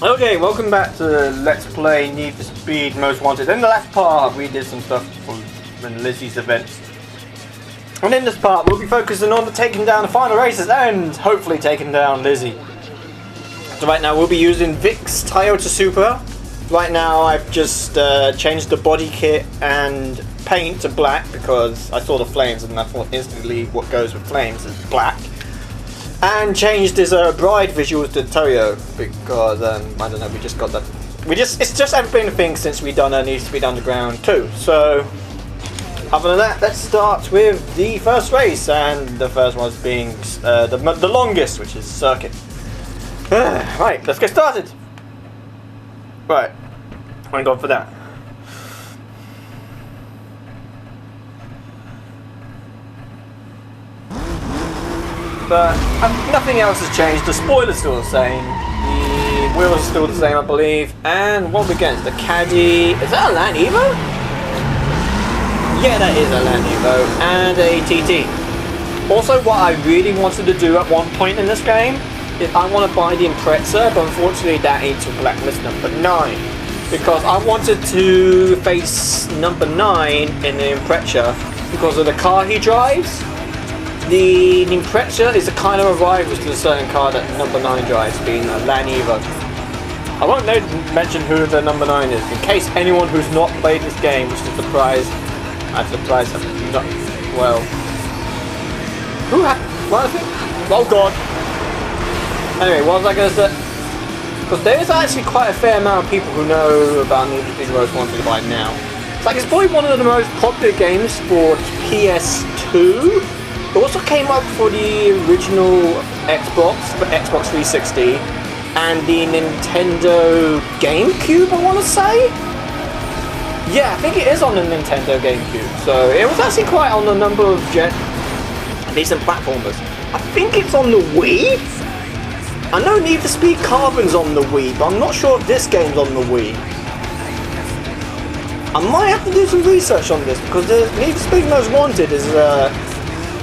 Okay, welcome back to Let's Play Need for Speed Most Wanted. In the last part, we did some stuff from Lizzie's events. And in this part, we'll be focusing on taking down the final races and hopefully taking down Lizzie. So right now, we'll be using Vic's Toyota Supra. Right now, I've just changed the body kit and paint to black because I saw the flames and I thought instantly what goes with flames is black. And changed his bride visuals to Toyo because I don't know, we just got that. It's just been a thing since we done Need for Speed Underground 2. So other than that, let's start with the first race, and the first one being the longest, which is Circuit. Right, let's get started. Right, I'm going for that. But nothing else has changed. The spoiler's still the same. The wheels are still the same, I believe. And what we get? The Caddy. Is that a Land Evo? Yeah, that is a Land Evo. And a TT. Also, what I really wanted to do at one point in this game is I want to buy the Impreza, but unfortunately that ain't to blacklist number 9. Because I wanted to face number 9 in the Impreza because of the car he drives. The Impreza is a kind of a rival to a certain car that number 9 drives, being a Land Evo. I won't mention who the number 9 is, in case anyone who's not played this game is surprised. I'm surprised. Well, who what is it? Oh god. Anyway, what was I going to say? Because there is actually quite a fair amount of people who know about Need for Speed Most Wanted by now. It's probably one of the most popular games for PS2. It also came up for the original Xbox, for Xbox 360, and the Nintendo GameCube, I want to say? Yeah, I think it is on the Nintendo GameCube, so it was actually quite on a number of decent platformers. I think it's on the Wii? I know Need for Speed Carbon's on the Wii, but I'm not sure if this game's on the Wii. I might have to do some research on this, because the Need for Speed Most Wanted is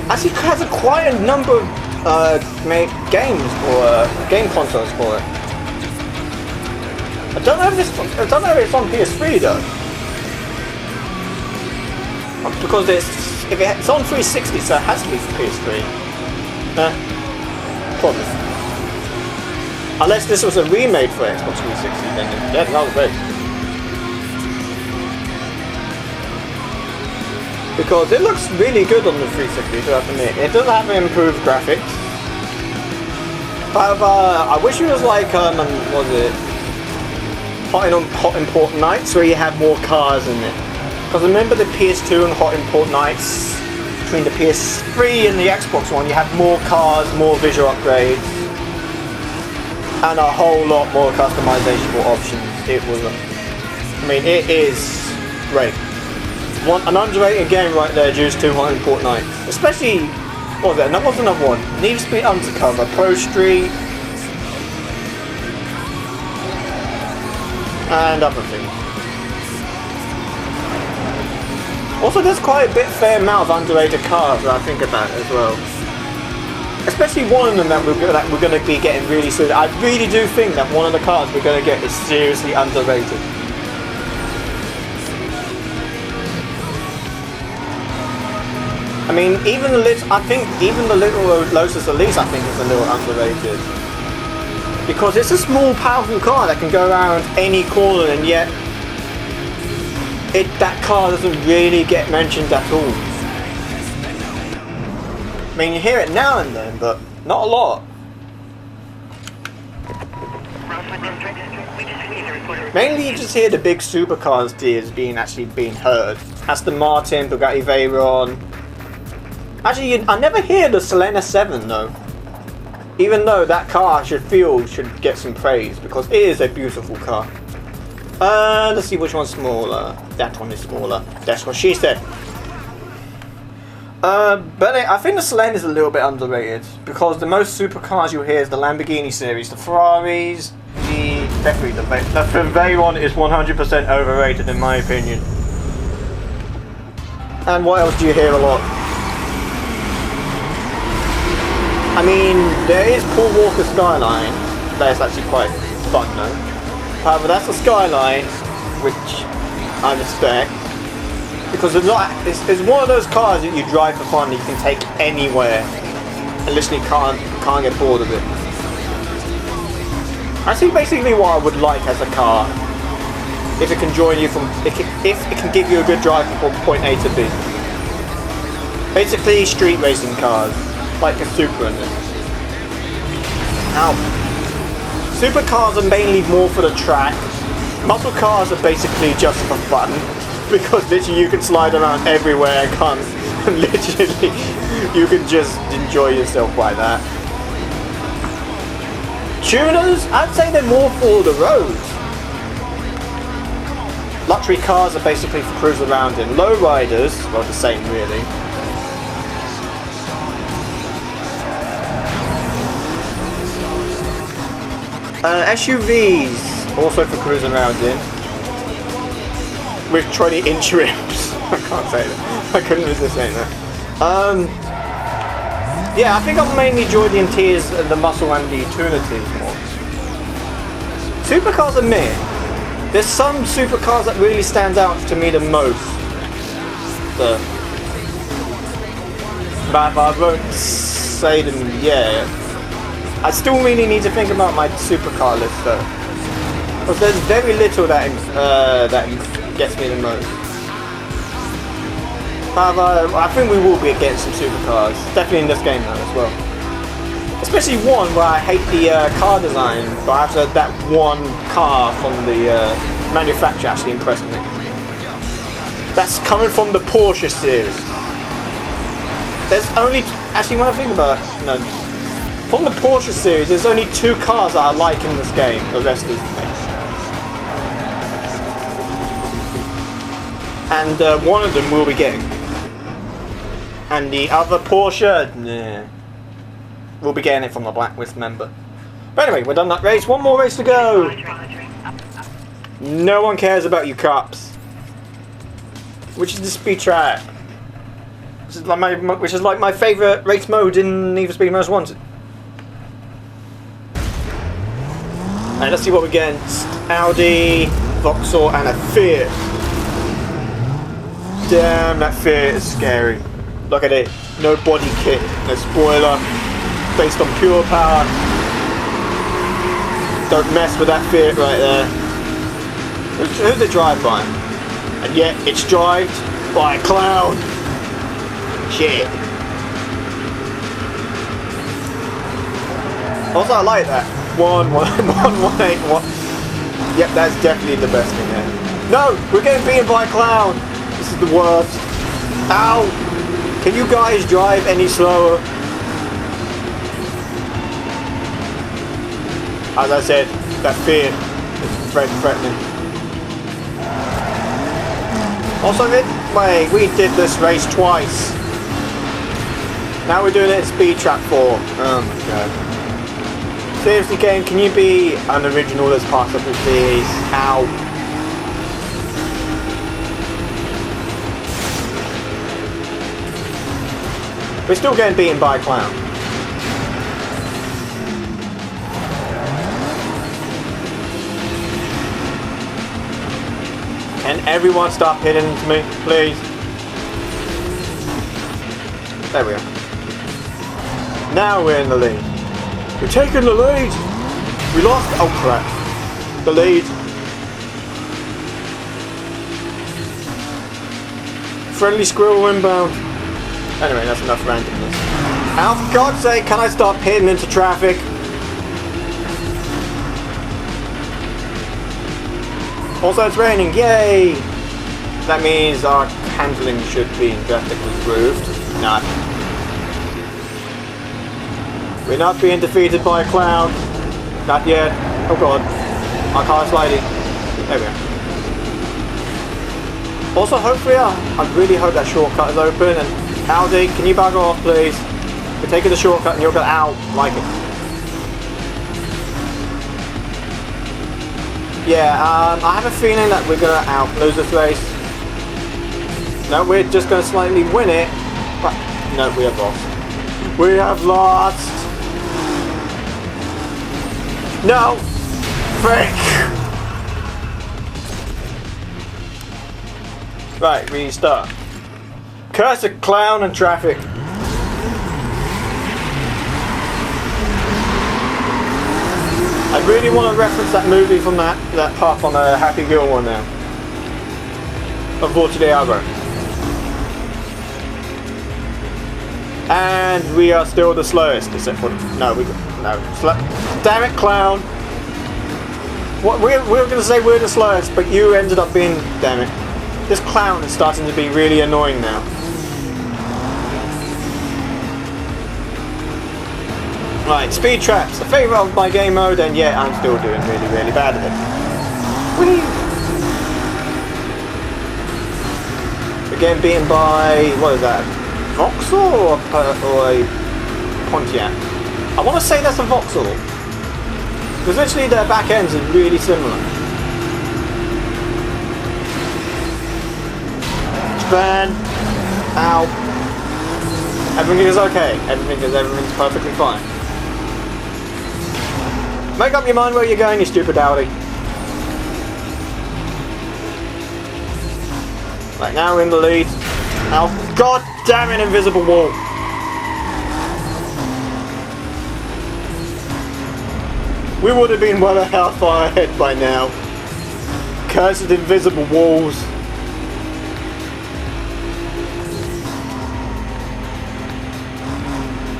actually has quite a number of games or game consoles for it. I don't know if it's on PS3 though, because if it's on 360, so it has to be for PS3. Probably. Unless this was a remake for Xbox 360, then yeah, that was great. Because it looks really good on the 360, so I have to admit. It does have improved graphics. However, I wish it was like, what was it? Hot Import Nights, where you have more cars in it. Because remember the PS2 and Hot Import Nights, between the PS3 and the Xbox One, you have more cars, more visual upgrades, and a whole lot more customizable options. It is great. An underrated game right there due to Hot Import Nights. Especially, what was that? That was another one. Need for Speed Undercover, Pro Street, and other things. Also, there's quite a fair amount of underrated cars that I think about as well. Especially one of them that we're going to be getting really soon. I really do think that one of the cars we're going to get is seriously underrated. I mean, even the little Lotus Elise, I think, is a little underrated. Because it's a small, powerful car that can go around any corner, and yet that car doesn't really get mentioned at all. I mean, you hear it now and then, but not a lot. Mainly you just hear the big supercars being heard. Aston Martin, Bugatti Veyron. Actually, I never hear the Selena 7 though. Even though that car should get some praise because it is a beautiful car. Let's see which one's smaller. That one is smaller. That's what she said. But I think the Selena is a little bit underrated because the most supercars you'll hear is the Lamborghini series, the Ferraris, the Veyron is 100% overrated in my opinion. And what else do you hear a lot? I mean, there is Paul Walker Skyline. That's actually quite fun though. However, that's the Skyline, which I respect. Because it's one of those cars that you drive for fun that you can take anywhere and literally can't get bored of it. I see basically what I would like as a car. If it can join you if it can give you a good drive from point A to B. Basically street racing cars, like a Supra in it. Now, supercars are mainly more for the track. Muscle cars are basically just for fun, because literally you can slide around everywhere and literally you can just enjoy yourself by that. Tuners, I'd say they're more for the roads. Luxury cars are basically for cruising around in. Lowriders, well, the same really. SUVs, also for cruising around in. With 20-inch rims. I can't say that. I couldn't resist saying that. Yeah, I think I'll mainly enjoy the interiors and the muscle and the utility more. Supercars are meh. There's some supercars that really stand out to me the most. But I won't say them yet. I still really need to think about my supercar list though. Because there's very little that gets me the most. However, I think we will be getting some supercars. Definitely in this game though as well. Especially one where I hate the car design, but after that one car from the manufacturer actually impressed me. That's coming from the Porsche series. There's only, actually when I think about it, no. From the Porsche series, there's only 2 cars that I like in this game. The rest is mixed. And one of them we'll be getting. And the other Porsche, nah. We'll be getting it from the Blacklist member. But anyway, we're done that race. One more race to go. No one cares about you cops. Which is the speed trap. Which is like my favourite race mode in Need for Speed Most Wanted. And let's see what we get. Audi, Vauxhall, and a Fiat. Damn, that Fiat is scary. Look at it. No body kit, no spoiler. Based on pure power. Don't mess with that Fiat right there. Who's it drive by? And yet it's driven by a clown. Shit. Also, I like that. 1181. Yep, that's definitely the best thing there. No, we're getting beaten by a clown. This is the worst. Ow! Can you guys drive any slower? As I said, that Fiat is threatening. Also, we did this race twice. Now we're doing it in Speed Trap 4. Oh my god. Seriously, game, can you be unoriginal as possible, please? Ow. We're still getting beaten by a clown. Can everyone stop hitting into me, please? There we are. Now we're in the lead. We're taking the lead! We lost, oh crap. The lead. Friendly squirrel inbound. Anyway, that's enough randomness. Now, for God's sake, can I stop hitting into traffic? Also, it's raining, yay! That means our handling should be drastically improved. Not. We're not being defeated by a clown. Not yet. Oh god. My car is sliding. There we go. Also, hopefully, I really hope that shortcut is open. And Audi, can you bugger off, please? We're taking the shortcut and you're going out. Like it. Yeah, I have a feeling that we're going to out-lose this race. No, we're just going to slightly win it. But, no, we have lost. We have lost. No! Frick! Right, restart. Cursed clown and traffic. I really want to reference that movie from that part on the Happy Gilmore now. Unfortunately, I won't. And we are still the slowest, except for damn it, clown. What we were going to say we're the slowest, but you ended up being. Damn it. This clown is starting to be really annoying now. Right, speed traps. A favourite of my game mode, and yeah, I'm still doing really, really bad at it. Whee! Again, beaten by what is that? Vauxhall or a Pontiac? I want to say that's a Vauxhall. Because literally their back ends are really similar. Japan. Ow. Everything is okay. Everything's perfectly fine. Make up your mind where you're going, you stupid Audi. Right, now we're in the lead. Oh, god damn it, invisible wall. We would have been well how far ahead by now. Cursed invisible walls.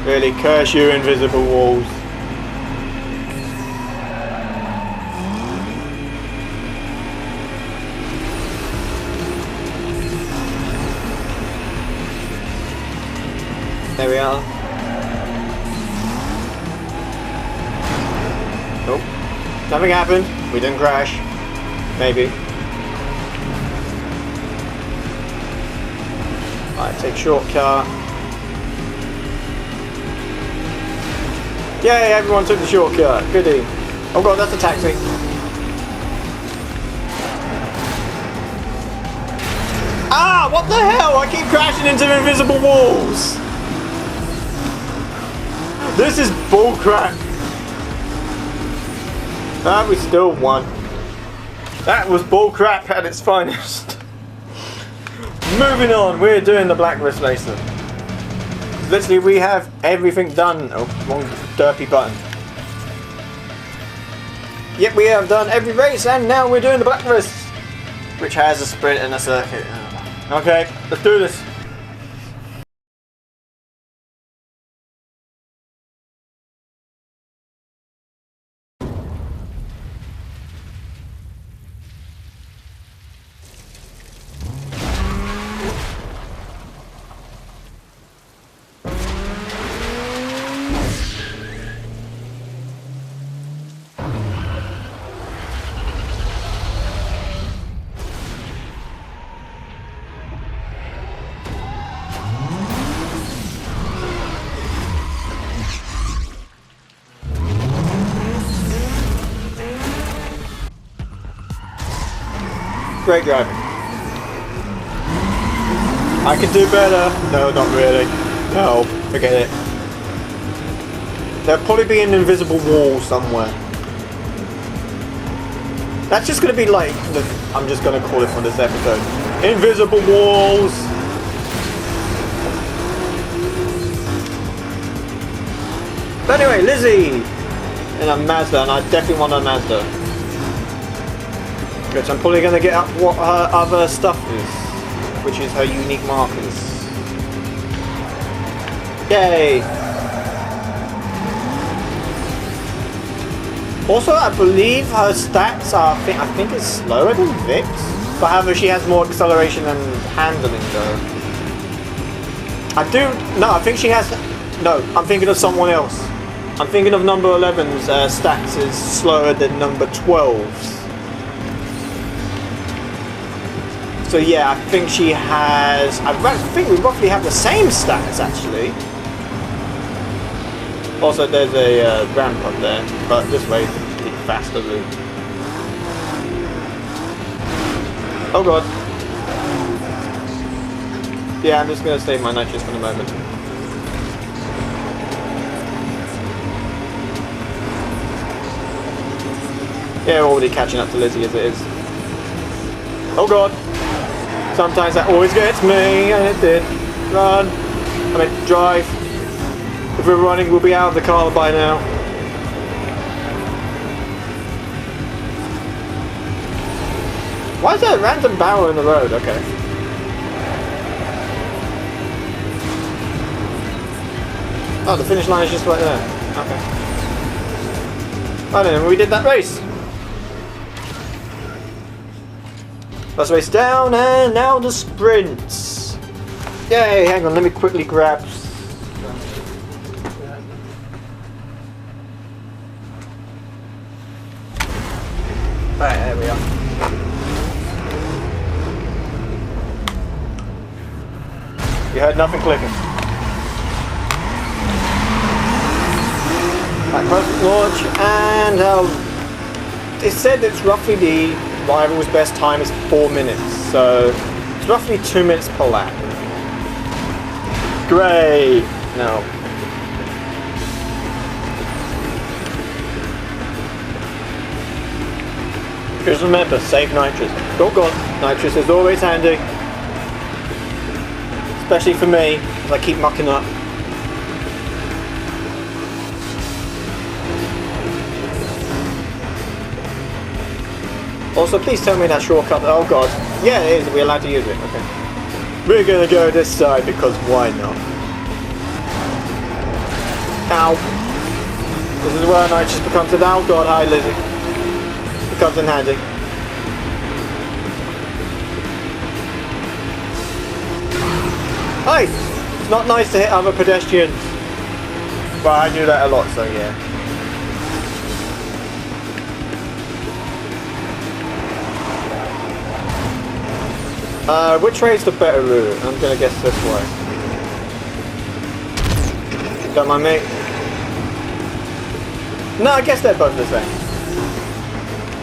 Really, curse you, invisible walls. There we are. Nope. Nothing happened. We didn't crash. Maybe. Alright, take shortcut. Yay, everyone took the shortcut. Goodie. Oh god, that's a taxi. Ah, what the hell? I keep crashing into invisible walls. This is bullcrap. Ah, we still won. That was bullcrap at its finest. Moving on, we're doing the Blacklist Racer. Literally, we have everything done. Oh, wrong derpy button. Yep, we have done every race, and now we're doing the Blacklist, which has a sprint and a circuit. Okay, let's do this. Great driving. I could do better. No, not really. No, forget it. There'll probably be an invisible wall somewhere. That's just going to be like, I'm just going to call it for this episode. Invisible walls! But anyway, Lizzie! In a Mazda, and I definitely want a Mazda. Which I'm probably going to get up what her other stuff is, which is her unique markers. Yay! Also, I believe her stats are, I think it's slower than Vic's, but however she has more acceleration and handling though. I think she has, no, I'm thinking of someone else. I'm thinking of number 11's stats is slower than number 12's. So yeah, I think she has, I think we roughly have the same stats actually. Also there's a ramp up there, but this way is the faster route. Oh god. Yeah, I'm just going to save my nitrous for the moment. Yeah, we're already catching up to Lizzie as it is. Oh god. Sometimes that always gets me, and it did. Run. I mean, drive. If we're running, we'll be out of the car by now. Why is there a random barrel in the road? Okay. Oh, the finish line is just right there. Okay. I don't know, we did that race. First race down, and now the sprints. Yay, hang on, let me quickly grab. Right, there we are. You heard nothing clicking. Right, perfect launch, and it said it's roughly the rival's best time is 4 minutes, so it's roughly 2 minutes per lap. Great! No. Just remember, save nitrous. Oh god, nitrous is always handy. Especially for me, as I keep mucking up. Also, please tell me that shortcut. Oh god. Yeah, it is. We're allowed to use it. Okay. We're gonna go this side because why not? Ow. This is where nitrous becomes an ow god. Hi, Lizzie. Becomes in handy. Hi! It's not nice to hit other pedestrians. Well, I do that a lot, so yeah. Which way is the better route? I'm gonna guess this way. Don't mind me. No, I guess they're both the same.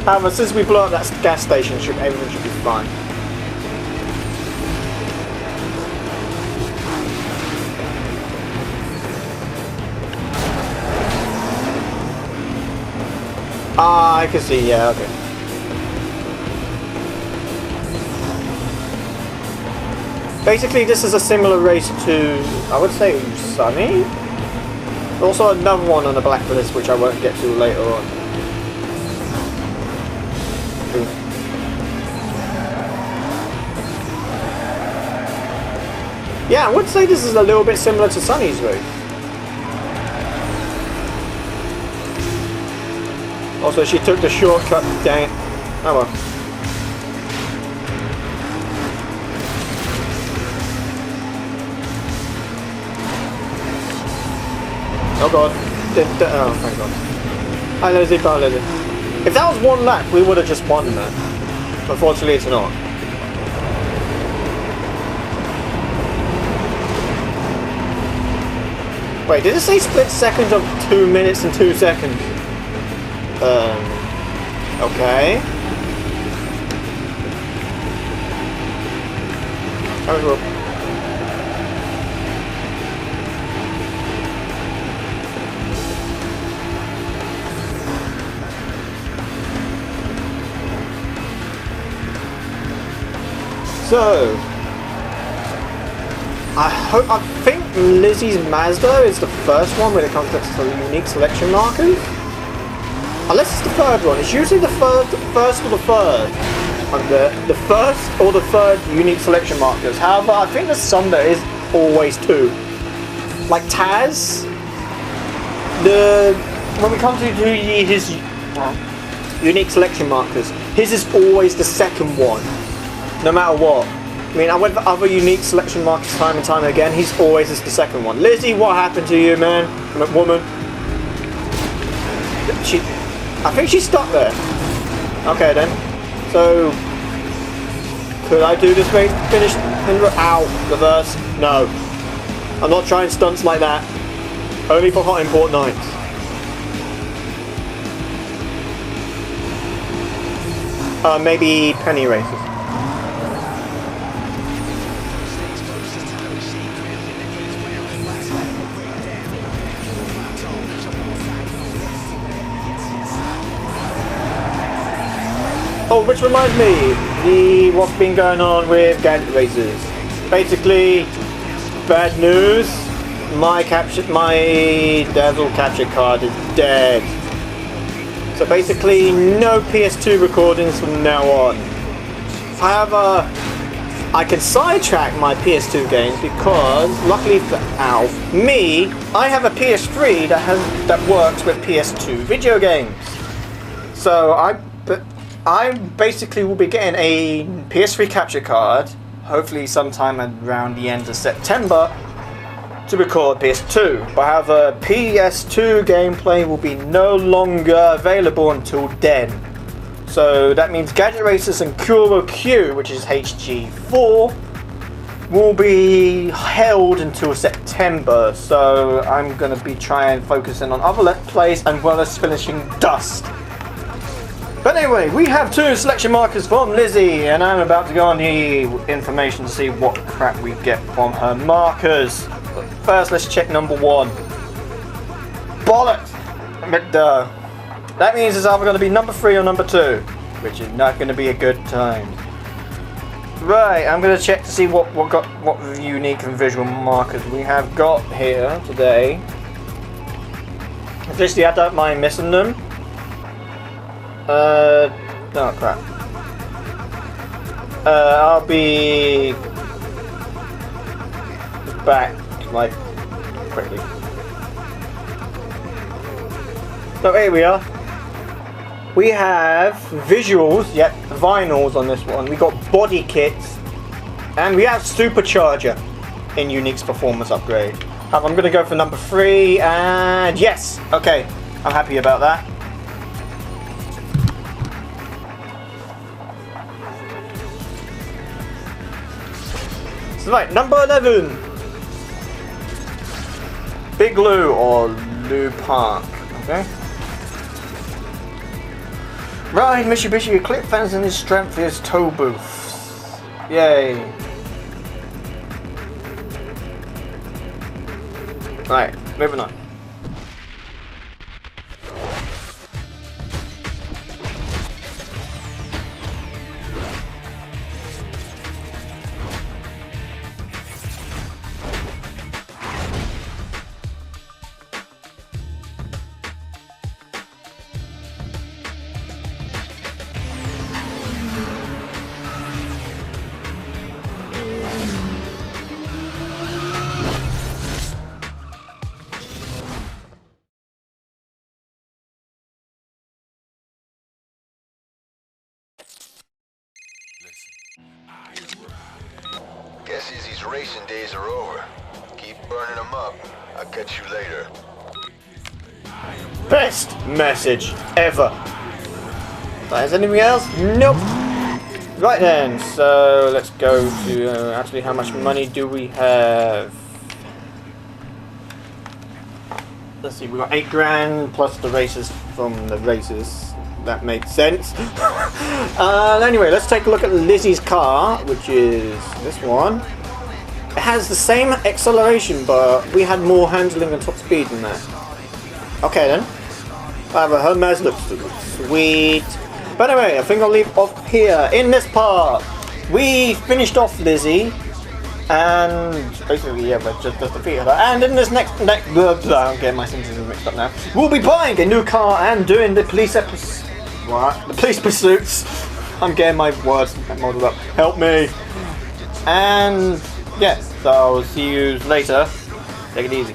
However, since we blew up that gas station, everything should be fine. Ah, I can see, yeah, okay. Basically, this is a similar race to, I would say, Sunny? Also another one on the blacklist, which I won't get to later on. Yeah, I would say this is a little bit similar to Sunny's race. Also, she took the shortcut, dang it. Oh well. Oh god. Oh, thank god. Hi Lizzie, bye Lizzie. If that was one lap, we would have just won that. Unfortunately, it's not. Wait, did it say split seconds of 2 minutes and 2 seconds? Okay. How we go? So, I think Lizzie's Mazda is the first one when it comes to unique selection markers. Unless it's the third one. It's usually the first or the third. The first or the third unique selection markers. However, I think there's some that is always two. Like Taz. When we come to his unique selection markers, his is always the second one. No matter what. I mean, I went for other unique selection markers time and time again. He's always the second one. Lizzie, what happened to you, man? Woman. I think she's stuck there. Okay then. So, could I do this race? Finish? Ow. Reverse? No. I'm not trying stunts like that. Only for hot import nights. Maybe penny races. Oh, which reminds me, what's been going on with Gadget Racers. Basically, bad news. My Dazzle capture card is dead. So basically, no PS2 recordings from now on. However, I can sidetrack my PS2 games because, luckily for Alf, I have a PS3 that works with PS2 video games. So I basically will be getting a PS3 capture card, hopefully sometime around the end of September, to record PS2. But however, PS2 gameplay will be no longer available until then. So that means Gadget Racers and Kuro Q, which is HG4, will be held until September. So I'm going to be focusing on other Let's Plays as well as finishing Dust. But anyway, we have 2 selection markers from Lizzie, and I'm about to go on the information to see what crap we get from her markers. But first, let's check number 1. Bollocks! That means it's either going to be number 3 or number 2, which is not going to be a good time. Right, I'm going to check to see what unique and visual markers we have got here today. Obviously, I don't mind missing them. Oh crap. I'll be back, like, quickly. So here we are. We have visuals, vinyls on this one. We got body kits, and we have supercharger in Unique's performance upgrade. I'm going to go for number 3, and yes, okay, I'm happy about that. So right, number 11. Big Lou or Lou Park. Okay. Right, Mitsubishi Eclipse fans and his strength is tow booths. Yay. Right, moving on. Guess Izzy's racing days are over. Keep burning them up. I'll catch you later. Best message ever. Is anything else? Nope. Right then, so let's go to actually how much money do we have? Let's see, we got 8 grand plus the races from the races. That makes sense. Anyway, let's take a look at Lizzie's car, which is this one. It has the same acceleration, but we had more handling and top speed than that. Okay then. However, her Maz looks sweet. But anyway, I think I'll leave off here. In this part, we finished off Lizzie. And basically, yeah, but just defeated her. And in this next I'm getting my sentences mixed up now. We'll be buying a new car and doing the police the police pursuits. I'm getting my words muddled up. Help me. And yeah, so I'll see you later. Take it easy.